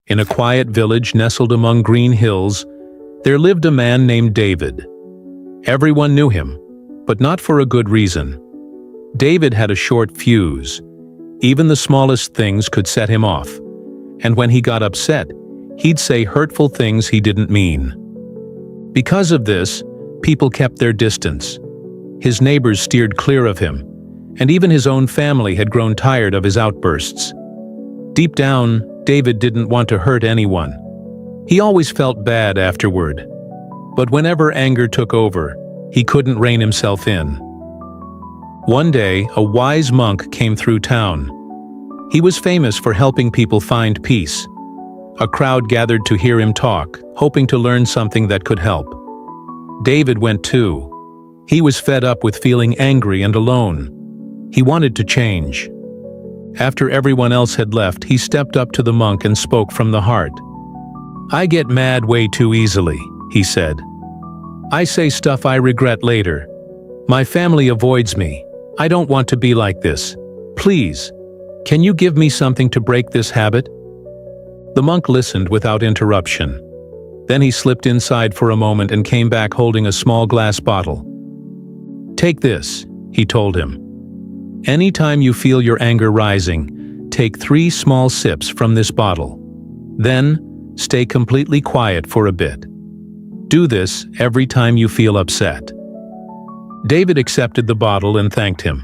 In a quiet village nestled among green hills, there lived a man named David. Everyone knew him, but not for a good reason. David had a short fuse. Even the smallest things could set him off, and when he got upset, he'd say hurtful things he didn't mean. Because of this, people kept their distance. His neighbors steered clear of him, and even his own family had grown tired of his outbursts. Deep down, David didn't want to hurt anyone. He always felt bad afterward. But whenever anger took over, he couldn't rein himself in. One day, a wise monk came through town. He was famous for helping people find peace. A crowd gathered to hear him talk, hoping to learn something that could help. David went too. He was fed up with feeling angry and alone. He wanted to change. After everyone else had left, he stepped up to the monk and spoke from the heart. "I get mad way too easily," he said. "I say stuff I regret later. My family avoids me. I don't want to be like this. Please, can you give me something to break this habit?" The monk listened without interruption. Then he slipped inside for a moment and came back holding a small glass bottle. "Take this," he told him. "Anytime you feel your anger rising, take 3 small sips from this bottle. Then, stay completely quiet for a bit. Do this every time you feel upset." David accepted the bottle and thanked him.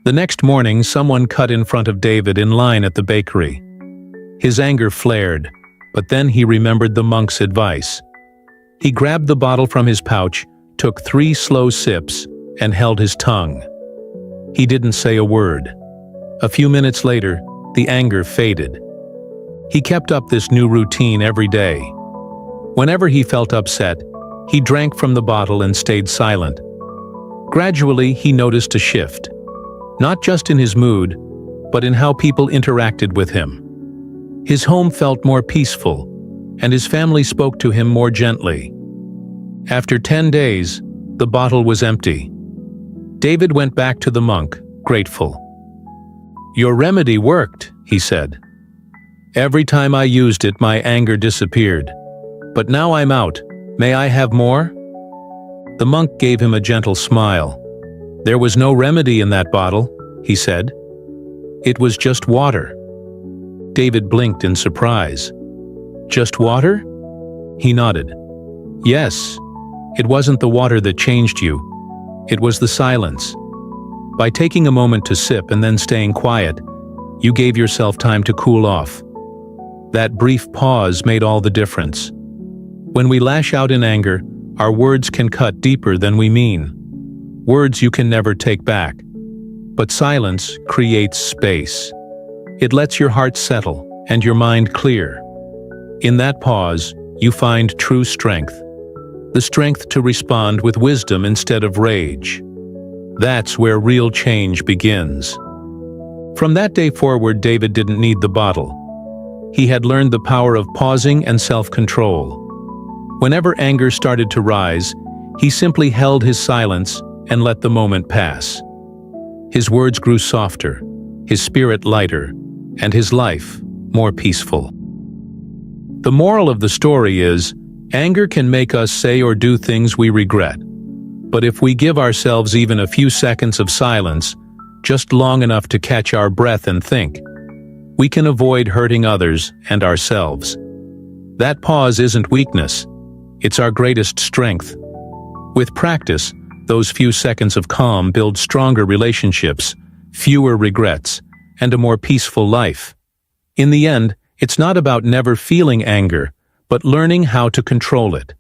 The next morning, someone cut in front of David in line at the bakery. His anger flared, but then he remembered the monk's advice. He grabbed the bottle from his pouch, took 3 slow sips, and held his tongue. He didn't say a word. A few minutes later, the anger faded. He kept up this new routine every day. Whenever he felt upset, he drank from the bottle and stayed silent. Gradually, he noticed a shift, not just in his mood, but in how people interacted with him. His home felt more peaceful, and his family spoke to him more gently. After 10 days, the bottle was empty. David went back to the monk, grateful. "Your remedy worked," he said. "Every time I used it, my anger disappeared. But now I'm out. May I have more?" The monk gave him a gentle smile. "There was no remedy in that bottle," he said. "It was just water." David blinked in surprise. "Just water?" He nodded. "Yes, it wasn't the water that changed you. It was the silence. By taking a moment to sip and then staying quiet, you gave yourself time to cool off. That brief pause made all the difference. When we lash out in anger, our words can cut deeper than we mean. Words you can never take back. But silence creates space. It lets your heart settle and your mind clear. In that pause, you find true strength. The strength to respond with wisdom instead of rage. That's where real change begins. From that day forward, David didn't need the bottle. He had learned the power of pausing and self-control. Whenever anger started to rise, he simply held his silence and let the moment pass. His words grew softer, his spirit lighter, and his life more peaceful. The moral of the story is, anger can make us say or do things we regret. But if we give ourselves even a few seconds of silence, just long enough to catch our breath and think, we can avoid hurting others and ourselves. That pause isn't weakness. It's our greatest strength. With practice, those few seconds of calm build stronger relationships, fewer regrets, and a more peaceful life. In the end, it's not about never feeling anger, but learning how to control it.